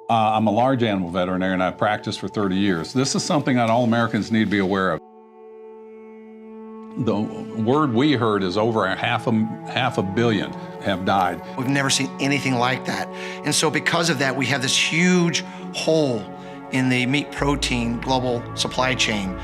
I'm a large animal veterinarian. I've practiced for 30 years. This is something that all Americans need to be aware of. The word we heard is over half a billion have died. We've never seen anything like that. And so because of that, we have this huge hole in the meat protein global supply chain.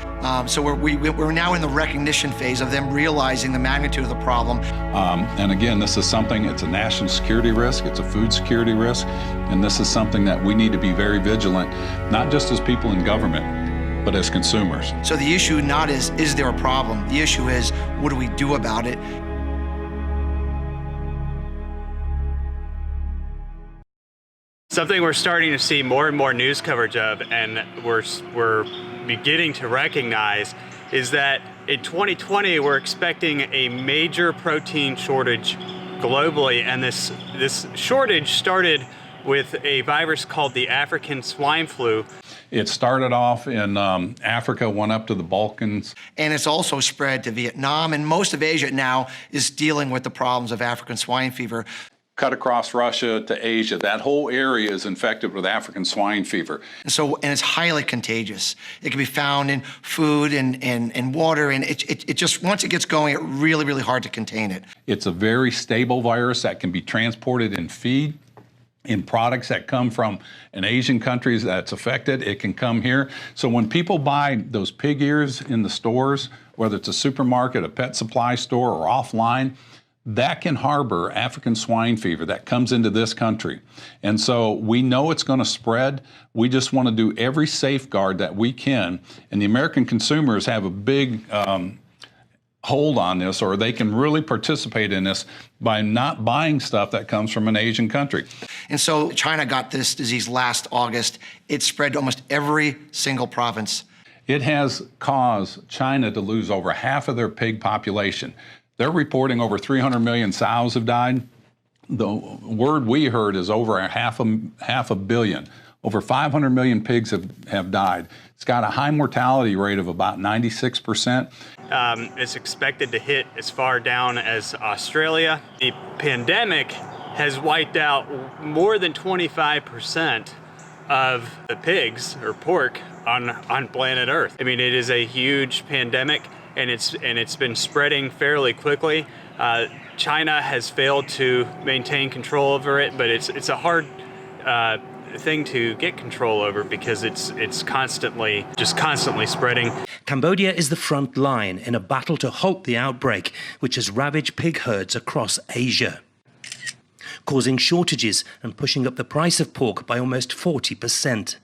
So we're now in the recognition phase of them realizing the magnitude of the problem. And again, this is something, it's a national security risk, it's a food security risk, and this is something that we need to be very vigilant, not just as people in government, but as consumers. So the issue not is there a problem? The issue is, what do we do about it? Something we're starting to see more and more news coverage of, and we're beginning to recognize, is that in 2020 we're expecting a major protein shortage globally, and this shortage started with a virus called the African swine flu. It started off in Africa, went up to the Balkans. And it's also spread to Vietnam, and most of Asia now is dealing with the problems of African swine fever. Cut across Russia to Asia. That whole area is infected with African swine fever. And it's highly contagious. It can be found in food and water, and it just, once it gets going, it's really, really hard to contain it. It's a very stable virus that can be transported in feed, in products that come from an Asian countries that's affected. It can come here. So when people buy those pig ears in the stores, whether it's a supermarket, a pet supply store, or offline, that can harbor African swine fever that comes into this country. And so we know it's going to spread. We just want to do every safeguard that we can. And the American consumers have a big hold on this, or they can really participate in this by not buying stuff that comes from an Asian country. And so China got this disease last August. It spread to almost every single province. It has caused China to lose over half of their pig population. They're reporting over 300 million sows have died. The word we heard is over half a billion. Over 500 million pigs have died. It's got a high mortality rate of about 96%. It's expected to hit as far down as Australia. The pandemic has wiped out more than 25% of the pigs or pork on planet Earth. I mean, it is a huge pandemic, and it's been spreading fairly quickly. China has failed to maintain control over it, but it's a hard thing to get control over because it's constantly spreading. Cambodia is the front line in a battle to halt the outbreak, which has ravaged pig herds across Asia, causing shortages and pushing up the price of pork by almost 40%.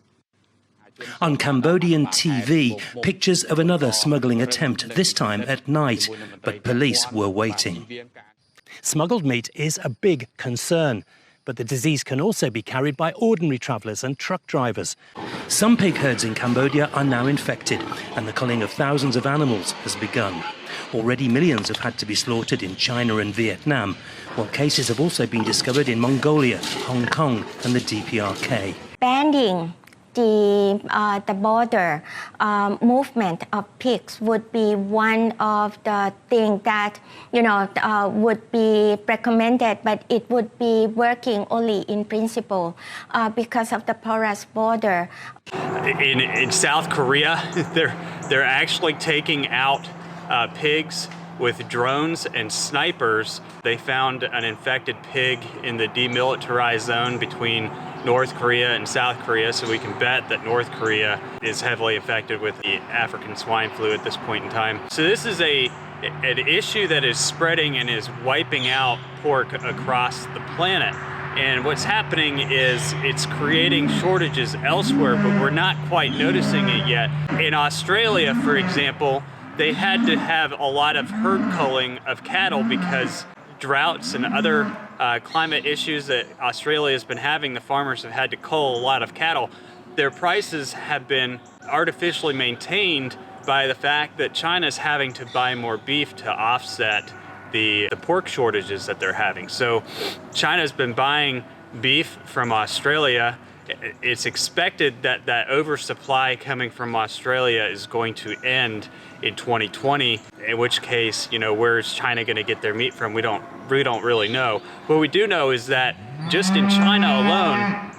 On Cambodian TV, pictures of another smuggling attempt, this time at night, but police were waiting. Smuggled meat is a big concern, but the disease can also be carried by ordinary travellers and truck drivers. Some pig herds in Cambodia are now infected, and the culling of thousands of animals has begun. Already millions have had to be slaughtered in China and Vietnam, while cases have also been discovered in Mongolia, Hong Kong and the DPRK. Banning the border movement of pigs would be one of the things that would be recommended, but it would be working only in principle because of the porous border. In South Korea, they're actually taking out pigs with drones and snipers. They found an infected pig in the demilitarized zone between North Korea and South Korea, so we can bet that North Korea is heavily affected with the African swine flu at this point in time. So this is an issue that is spreading and is wiping out pork across the planet. And what's happening is it's creating shortages elsewhere, but we're not quite noticing it yet. In Australia, for example, they had to have a lot of herd culling of cattle because droughts and other climate issues that Australia has been having, the farmers have had to cull a lot of cattle. Their prices have been artificially maintained by the fact that China's having to buy more beef to offset the pork shortages that they're having. So China's been buying beef from Australia. It's expected that that oversupply coming from Australia is going to end in 2020, in which case, where is China going to get their meat from? We don't really know. What we do know is that just in China alone,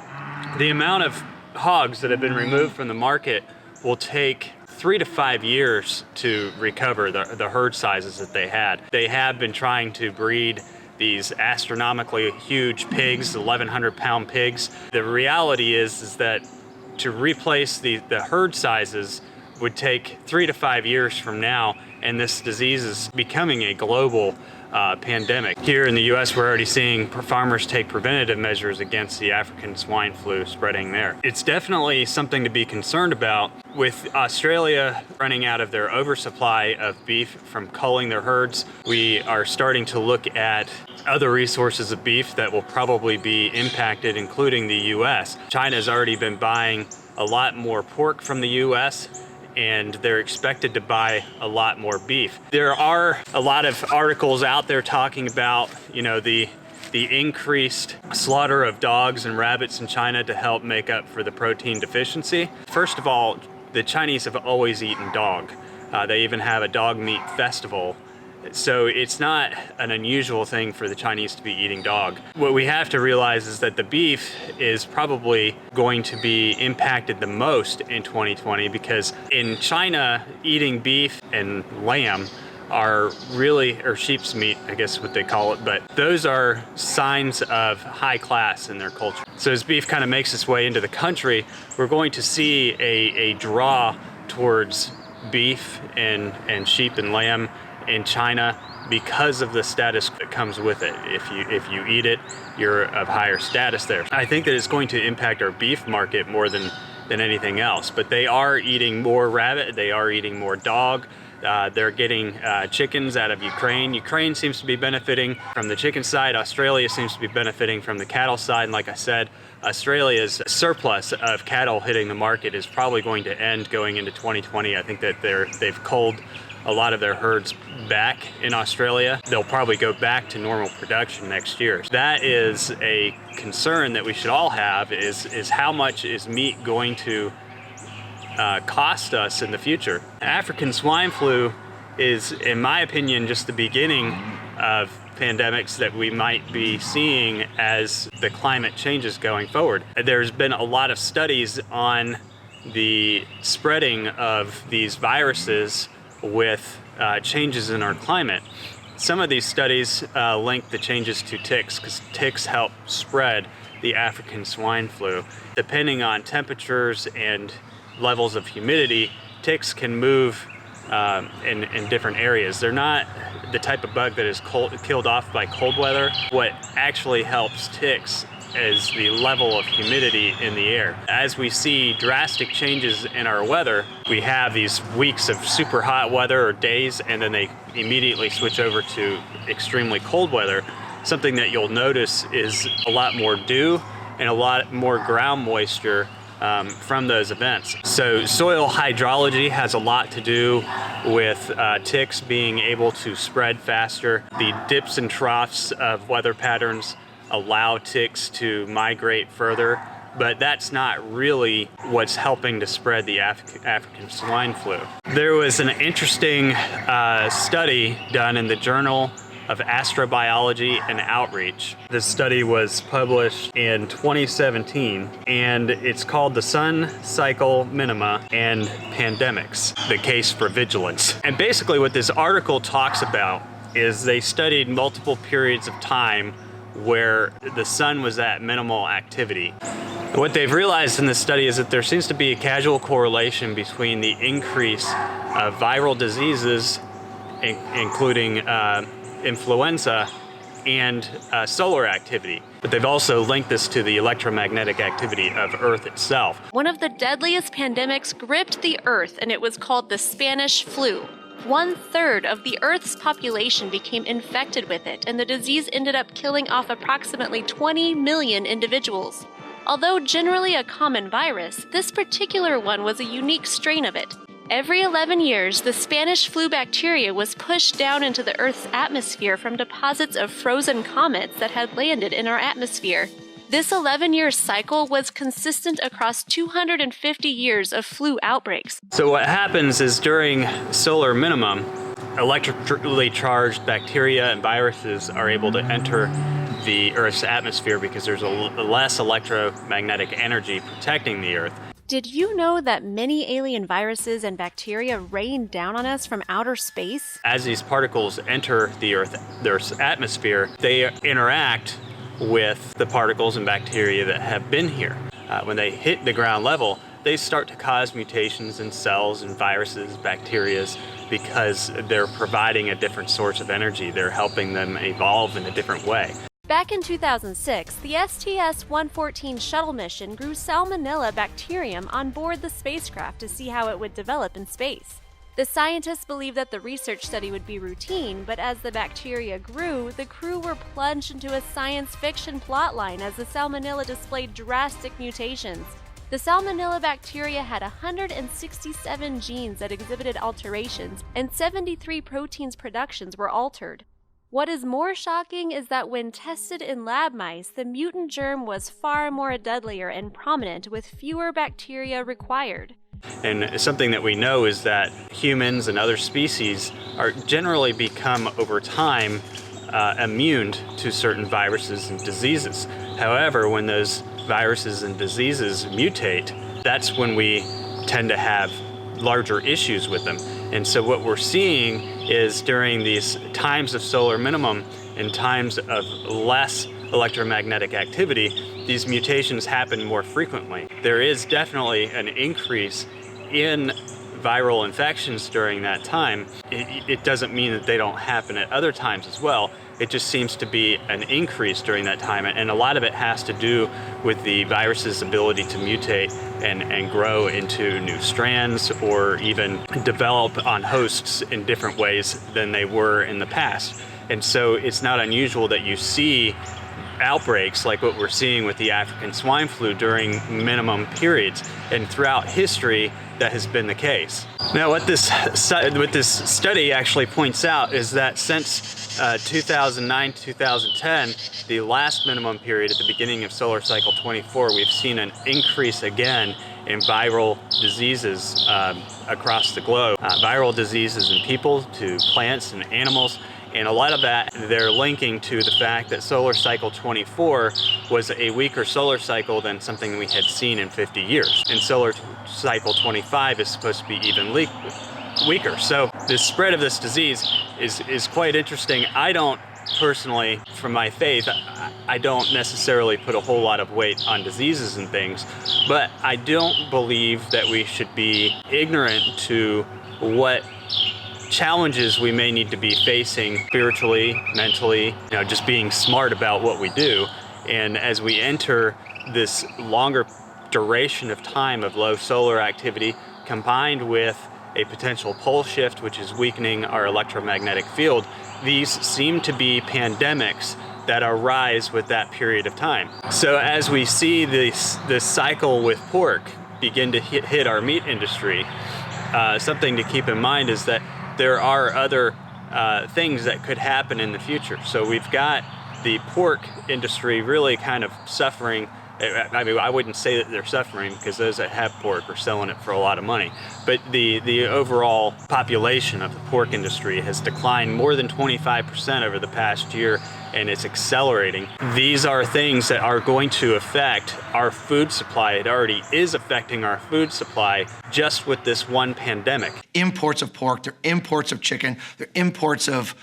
The amount of hogs that have been removed from the market will take 3 to 5 years to recover the herd sizes that they had. They have been trying to breed these astronomically huge pigs, 1,100-pound pigs. The reality is that to replace the herd sizes would take 3 to 5 years from now, and this disease is becoming a global pandemic. Here in the U.S., we're already seeing farmers take preventative measures against the African swine flu spreading there. It's definitely something to be concerned about. With Australia running out of their oversupply of beef from culling their herds, we are starting to look at other resources of beef that will probably be impacted, including the U.S. China's already been buying a lot more pork from the U.S., and they're expected to buy a lot more beef. There are a lot of articles out there talking about, the increased slaughter of dogs and rabbits in China to help make up for the protein deficiency. First of all, the Chinese have always eaten dog. They even have a dog meat festival. So it's not an unusual thing for the Chinese to be eating dog. What we have to realize is that the beef is probably going to be impacted the most in 2020, because in China, eating beef and lamb are really, or sheep's meat, I guess what they call it, but those are signs of high class in their culture. So as beef kind of makes its way into the country, we're going to see a draw towards beef and sheep and lamb in China because of the status that comes with it. If you eat it, you're of higher status there. I think that it's going to impact our beef market more than anything else, but they are eating more rabbit, they are eating more dog. They're getting chickens out of Ukraine. Ukraine seems to be benefiting from the chicken side. Australia seems to be benefiting from the cattle side. And like I said, Australia's surplus of cattle hitting the market is probably going to end going into 2020. I think that they've culled a lot of their herds back in Australia. They'll probably go back to normal production next year. That is a concern that we should all have, is how much is meat going to cost us in the future. African swine flu is, in my opinion, just the beginning of pandemics that we might be seeing as the climate changes going forward. There's been a lot of studies on the spreading of these viruses with changes in our climate. Some of these studies link the changes to ticks, because ticks help spread the African swine flu. Depending on temperatures and levels of humidity, ticks can move in different areas. They're not the type of bug that is killed off by cold weather. What actually helps ticks is the level of humidity in the air. As we see drastic changes in our weather, we have these weeks of super hot weather or days, and then they immediately switch over to extremely cold weather. Something that you'll notice is a lot more dew and a lot more ground moisture from those events. So soil hydrology has a lot to do with ticks being able to spread faster. The dips and troughs of weather patterns allow ticks to migrate further, but that's not really what's helping to spread the African swine flu. There was an interesting study done in the Journal of Astrobiology and Outreach. This study was published in 2017, and it's called The Sun Cycle Minima and Pandemics, the Case for Vigilance. And basically what this article talks about is they studied multiple periods of time where the sun was at minimal activity. What they've realized in this study is that there seems to be a causal correlation between the increase of viral diseases, including influenza, and solar activity. But they've also linked this to the electromagnetic activity of Earth itself. One of the deadliest pandemics gripped the Earth, and it was called the Spanish flu. 1/3 of the Earth's population became infected with it, and the disease ended up killing off approximately 20 million individuals. Although generally a common virus, this particular one was a unique strain of it. Every 11 years, the Spanish flu bacteria was pushed down into the Earth's atmosphere from deposits of frozen comets that had landed in our atmosphere. This 11-year cycle was consistent across 250 years of flu outbreaks. So what happens is during solar minimum, electrically charged bacteria and viruses are able to enter the Earth's atmosphere because there's less electromagnetic energy protecting the Earth. Did you know that many alien viruses and bacteria rain down on us from outer space? As these particles enter the Earth's atmosphere, they interact with the particles and bacteria that have been here. When they hit the ground level, they start to cause mutations in cells and viruses, bacteria, because they're providing a different source of energy. They're helping them evolve in a different way. Back in 2006, the STS-114 shuttle mission grew Salmonella bacterium on board the spacecraft to see how it would develop in space. The scientists believed that the research study would be routine, but as the bacteria grew, the crew were plunged into a science fiction plotline as the Salmonella displayed drastic mutations. The Salmonella bacteria had 167 genes that exhibited alterations, and 73 proteins productions were altered. What is more shocking is that when tested in lab mice, the mutant germ was far more deadlier and prominent with fewer bacteria required. And something that we know is that humans and other species are generally become over time immune to certain viruses and diseases. However, when those viruses and diseases mutate, that's when we tend to have larger issues with them. And so what we're seeing is during these times of solar minimum and times of less electromagnetic activity, these mutations happen more frequently. There is definitely an increase in viral infections during that time. It doesn't mean that they don't happen at other times as well. It just seems to be an increase during that time, and a lot of it has to do with the virus's ability to mutate and grow into new strands or even develop on hosts in different ways than they were in the past. And so it's not unusual that you see outbreaks like what we're seeing with the African swine flu during minimum periods, and throughout history that has been the case. Now what this study actually points out is that since 2009 to 2010, the last minimum period at the beginning of solar cycle 24, we've seen an increase again in viral diseases across the globe. Viral diseases in people, to plants and animals. And a lot of that they're linking to the fact that solar cycle 24 was a weaker solar cycle than something we had seen in 50 years. And solar cycle 25 is supposed to be even weaker. So the spread of this disease is quite interesting. I don't personally, from my faith, I don't necessarily put a whole lot of weight on diseases and things, but I don't believe that we should be ignorant to what challenges we may need to be facing spiritually, mentally, just being smart about what we do. And as we enter this longer duration of time of low solar activity, combined with a potential pole shift, which is weakening our electromagnetic field, these seem to be pandemics that arise with that period of time. So as we see this cycle with pork begin to hit our meat industry, something to keep in mind is that there are other things that could happen in the future. So we've got the pork industry really kind of suffering. I mean, I wouldn't say that they're suffering because those that have pork are selling it for a lot of money. But the overall population of the pork industry has declined more than 25% over the past year, and it's accelerating. These are things that are going to affect our food supply. It already is affecting our food supply just with this one pandemic. Imports of pork, their imports of chicken, their imports of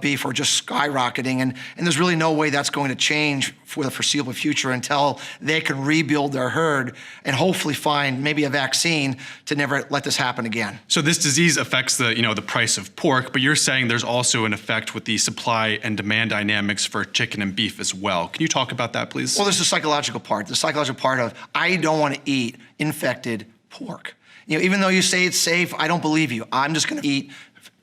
beef are just skyrocketing, and there's really no way that's going to change for the foreseeable future until they can rebuild their herd and hopefully find maybe a vaccine to never let this happen again. So this disease affects the price of pork, but you're saying there's also an effect with the supply and demand dynamics for chicken and beef as well. Can you talk about that, please? Well, there's the psychological part. The psychological part of, I don't want to eat infected pork. Even though you say it's safe, I don't believe you. I'm just going to eat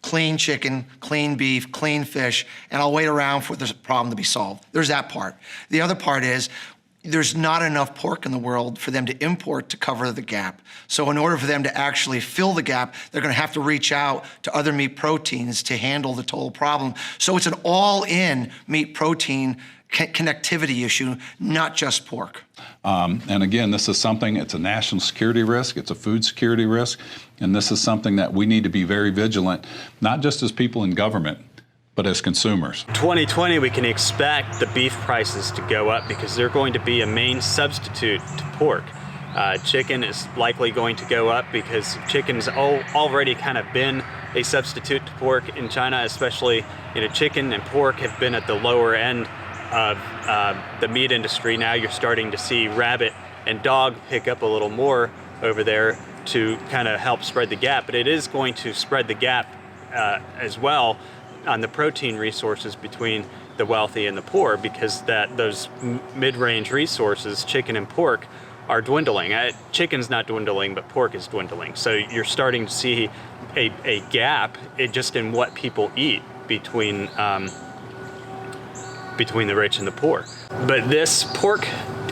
clean chicken, clean beef, clean fish, and I'll wait around for this problem to be solved. There's that part. The other part is there's not enough pork in the world for them to import to cover the gap. So in order for them to actually fill the gap, they're going to have to reach out to other meat proteins to handle the total problem. So it's an all-in meat protein connectivity issue, not just pork. And again, this is something, it's a national security risk, it's a food security risk, and this is something that we need to be very vigilant, not just as people in government, but as consumers. 2020, we can expect the beef prices to go up because they're going to be a main substitute to pork. Chicken is likely going to go up because chicken's already kind of been a substitute to pork in China, especially chicken and pork have been at the lower end of the meat industry. Now you're starting to see rabbit and dog pick up a little more over there to kind of help spread the gap, but it is going to spread the gap as well on the protein resources between the wealthy and the poor, because those mid-range resources, chicken and pork, are dwindling. Chicken's not dwindling, but pork is dwindling. So you're starting to see a gap just in what people eat between the rich and the poor. But this pork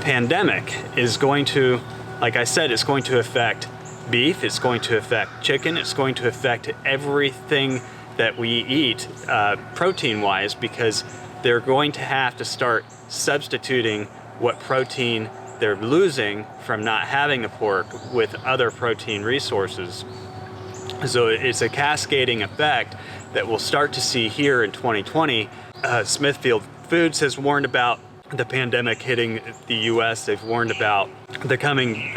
pandemic is going to, like I said, it's going to affect beef, it's going to affect chicken, it's going to affect everything that we eat protein-wise, because they're going to have to start substituting what protein they're losing from not having the pork with other protein resources. So it's a cascading effect that we'll start to see here in 2020. Smithfield Foods has warned about the pandemic hitting the U.S. They've warned about the coming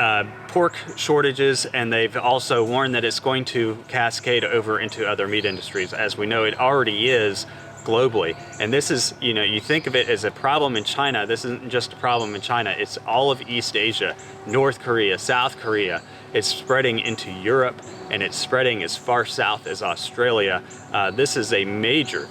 pork shortages, and they've also warned that it's going to cascade over into other meat industries. As we know, it already is globally. And this is, you think of it as a problem in China. This isn't just a problem in China. It's all of East Asia, North Korea, South Korea. It's spreading into Europe, and it's spreading as far south as Australia. This is a major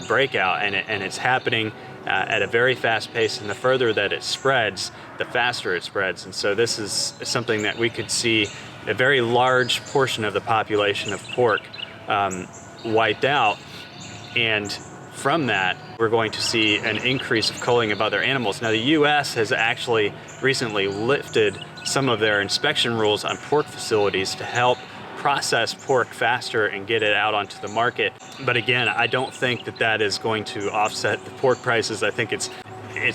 breakout, and it's happening at a very fast pace, and the further that it spreads, the faster it spreads. And so this is something that we could see a very large portion of the population of pork wiped out, and from that we're going to see an increase of culling of other animals. Now the U.S. has actually recently lifted some of their inspection rules on pork facilities to help process pork faster and get it out onto the market. But again, I don't think that is going to offset the pork prices. I think it's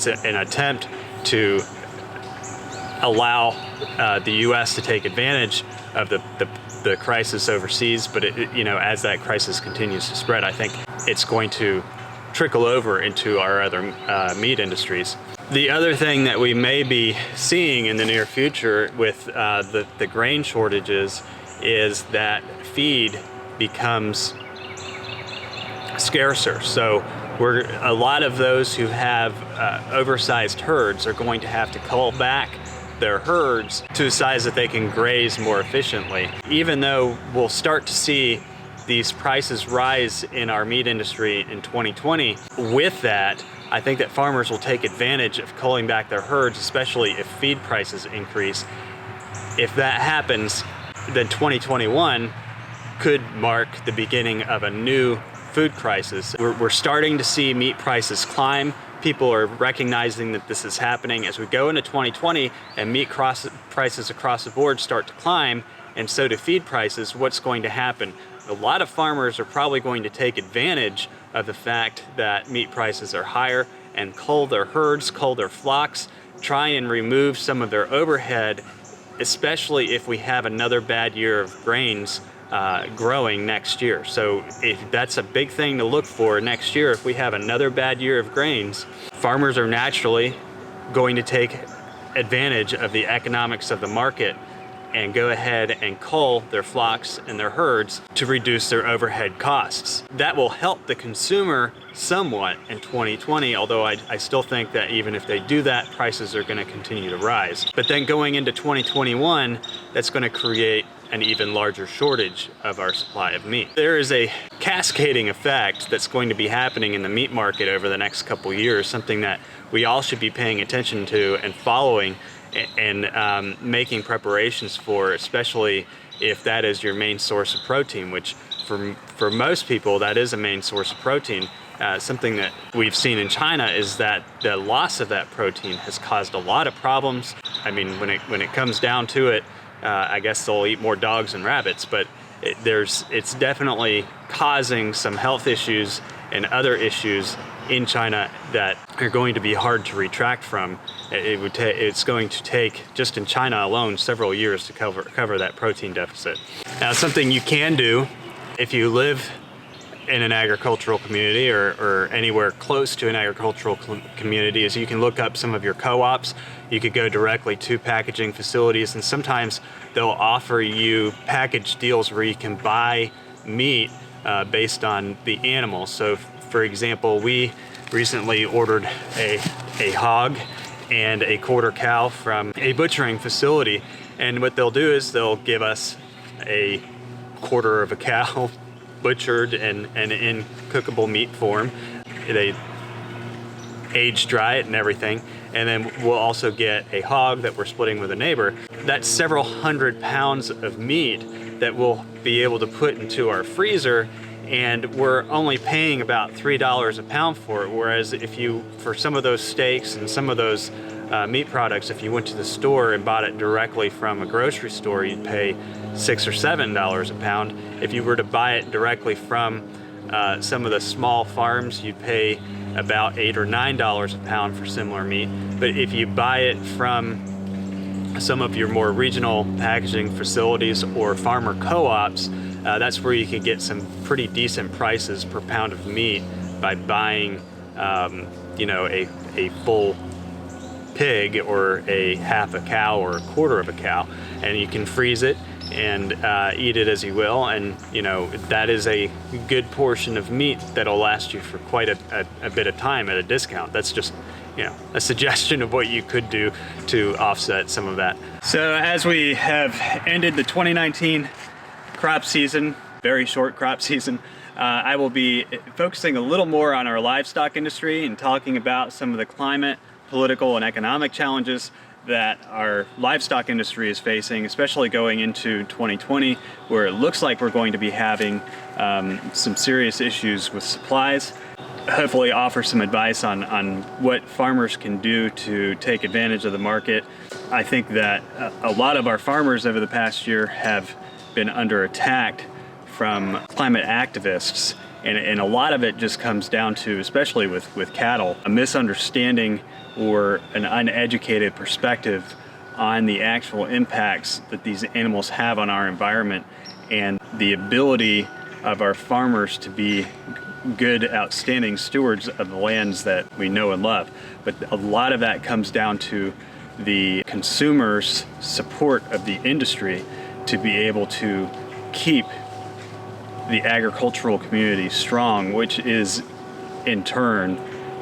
an attempt to allow the U.S. to take advantage of the crisis overseas. But as that crisis continues to spread, I think it's going to trickle over into our other meat industries. The other thing that we may be seeing in the near future with the grain shortages is that feed becomes scarcer. So a lot of those who have oversized herds are going to have to cull back their herds to a size that they can graze more efficiently. Even though we'll start to see these prices rise in our meat industry in 2020, with that, I think that farmers will take advantage of culling back their herds, especially if feed prices increase. If that happens, then 2021 could mark the beginning of a new food crisis. We're starting to see meat prices climb. People are recognizing that this is happening. As we go into 2020 and meat prices across the board start to climb, and so do feed prices, what's going to happen? A lot of farmers are probably going to take advantage of the fact that meat prices are higher and cull their herds, cull their flocks, try and remove some of their overhead, especially if we have another bad year of grains growing next year. So that's a big thing to look for next year. If we have another bad year of grains, farmers are naturally going to take advantage of the economics of the market and go ahead and cull their flocks and their herds to reduce their overhead costs. That will help the consumer somewhat in 2020, although I still think that even if they do that, prices are going to continue to rise. But then going into 2021, that's going to create an even larger shortage of our supply of meat. There is a cascading effect that's going to be happening in the meat market over the next couple years, something that we all should be paying attention to and following and making preparations for, especially if that is your main source of protein, which for most people that is a main source of protein. Something that we've seen in China is that the loss of that protein has caused a lot of problems. I mean, when it comes down to it, I guess they'll eat more dogs and rabbits, but it's definitely causing some health issues and other issues in China that are going to be hard to retract from. It's going to take, just in China alone, several years to cover that protein deficit. Now, something you can do if you live in an agricultural community or anywhere close to an agricultural community is you can look up some of your co-ops. You could go directly to packaging facilities, and sometimes they'll offer you package deals where you can buy meat based on the animal. So for example, we recently ordered a hog and a quarter cow from a butchering facility, and what they'll do is they'll give us a quarter of a cow butchered and in cookable meat form. They age dry it and everything, and then we'll also get a hog that we're splitting with a neighbor. That's several hundred pounds of meat that we'll be able to put into our freezer, and we're only paying about $3 a pound for it, whereas for some of those steaks and some of those meat products, if you went to the store and bought it directly from a grocery store, you'd pay $6 or $7 a pound. If you were to buy it directly from some of the small farms, you'd pay about $8 or $9 a pound for similar meat. But if you buy it from some of your more regional packaging facilities or farmer co-ops, that's where you can get some pretty decent prices per pound of meat by buying, a full pig or a half a cow or a quarter of a cow, and you can freeze it and eat it as you will, and that is a good portion of meat that'll last you for quite a bit of time at a discount. That's just a suggestion of what you could do to offset some of that. So as we have ended the 2019 crop season, very short crop season, I will be focusing a little more on our livestock industry and talking about some of the climate, political, and economic challenges that our livestock industry is facing, especially going into 2020, where it looks like we're going to be having some serious issues with supplies. Hopefully offer some advice on what farmers can do to take advantage of the market. I think that a lot of our farmers over the past year have been under attack from climate activists, and a lot of it just comes down to, especially with cattle, a misunderstanding or an uneducated perspective on the actual impacts that these animals have on our environment, and the ability of our farmers to be good, outstanding stewards of the lands that we know and love. But a lot of that comes down to the consumers' support of the industry to be able to keep the agricultural community strong, which is in turn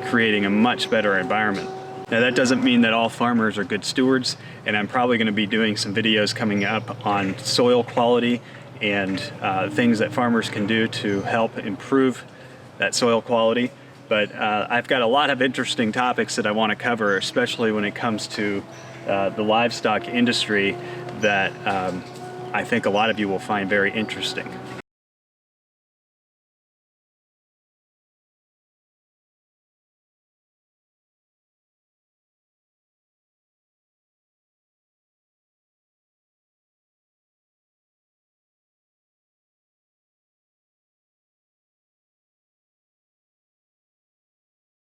creating a much better environment. Now, that doesn't mean that all farmers are good stewards, and I'm probably going to be doing some videos coming up on soil quality and things that farmers can do to help improve that soil quality. But I've got a lot of interesting topics that I want to cover, especially when it comes to the livestock industry, that I think a lot of you will find very interesting.